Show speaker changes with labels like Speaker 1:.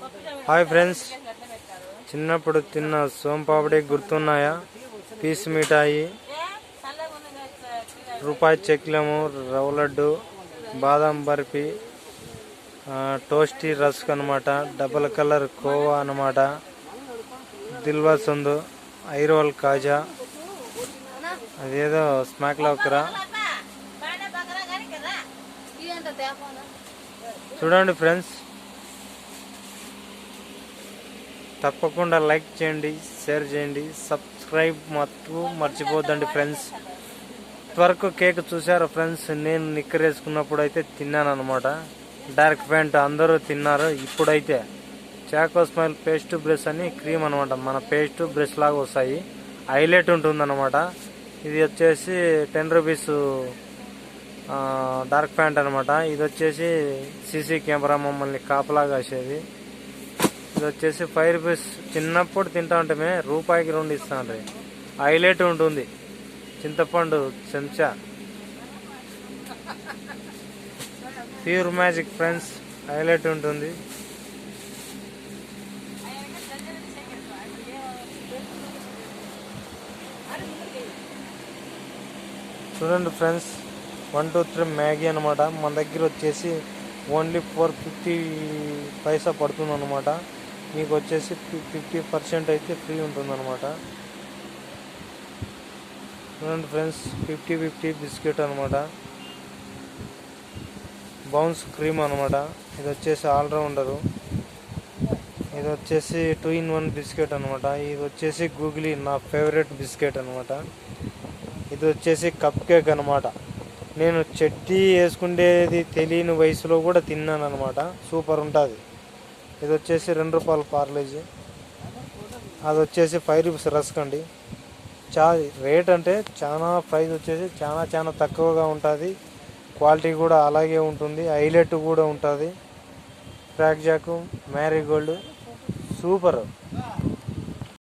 Speaker 1: Hi friends, చిన్నప్పుడు తిన్న సోంపాపిడి గుర్తున్నాయా? పీస్ మిఠాయి, రూపాయి చెక్లము, రవ్వ లడ్డు, బాదం బర్ఫీ, టోస్టీ రస్క్ అనమాట, డబల్ కలర్ కోవా అనమాట, దిల్వా సందు, ఐరోల్ కాజా, అదేదో స్మాక్ లవకరా. చూడండి ఫ్రెండ్స్, తప్పకుండా లైక్ చేయండి, షేర్ చేయండి, సబ్స్క్రైబ్ మాత్రం మర్చిపోద్దండి ఫ్రెండ్స్. ఇంతవరకు కేక్ చూసారా ఫ్రెండ్స్? నేను నిక్కర్ వేసుకున్నప్పుడు అయితే తిన్నాను అనమాట. డార్క్ ప్యాంట్ అందరూ తిన్నారు. ఇప్పుడైతే చాకో స్మైల్ పేస్ట్ బ్రష్ అని క్రీమ్ అనమాట, మన పేస్ట్ బ్రష్ లాగా వస్తాయి, హైలైట్ ఉంటుంది అనమాట. ఇది వచ్చేసి 10 రూపీస్ డార్క్ ప్యాంట్ అనమాట. ఇది వచ్చేసి సీసీ కెమెరా మమ్మల్ని కాపలాగా వేసేది. ఇది వచ్చేసి 5 రూపీస్. చిన్నప్పుడు తింటా ఉంటే రూపాయికి 2 ఇస్తాను. హైలైట్ ఉంటుంది. చింతపండు చెంచా, ప్యూర్ మ్యాజిక్ ఫ్రెండ్స్, హైలైట్ ఉంటుంది. చూడండి ఫ్రెండ్స్, 1 2 3 మ్యాగీ అనమాట. మన దగ్గర వచ్చేసి ఓన్లీ 450 పైసా పడుతుంది అనమాట. మీకు వచ్చేసి 50% అయితే ఫ్రీ ఉంటుంది అనమాట. చూడండి ఫ్రెండ్స్, 50-50 బిస్కెట్ అనమాట, బౌన్స్ క్రీమ్ అనమాట. ఇది వచ్చేసి ఆల్రౌండరు. ఇది వచ్చేసి 2-in-1 బిస్కెట్ అనమాట. ఇది వచ్చేసి గూగ్లీ, నా ఫేవరెట్ బిస్కెట్ అనమాట. ఇది వచ్చేసి కప్ కేక్ అనమాట. నేను చట్నీ వేసుకునేది తెలియని వయసులో కూడా తిన్నాను అనమాట. సూపర్ ఉంటుంది. ఇది వచ్చేసి 2 రూపాయల పార్లేజీ. అది వచ్చేసి 5 రూపీస్ రస్క్ అండి. రేట్ అంటే చాలా, ప్రైస్ వచ్చేసి చాలా తక్కువగా ఉంటుంది. క్వాలిటీ కూడా అలాగే ఉంటుంది, హైలైట్ కూడా ఉంటుంది. Crack Jack, Marie Gold, super.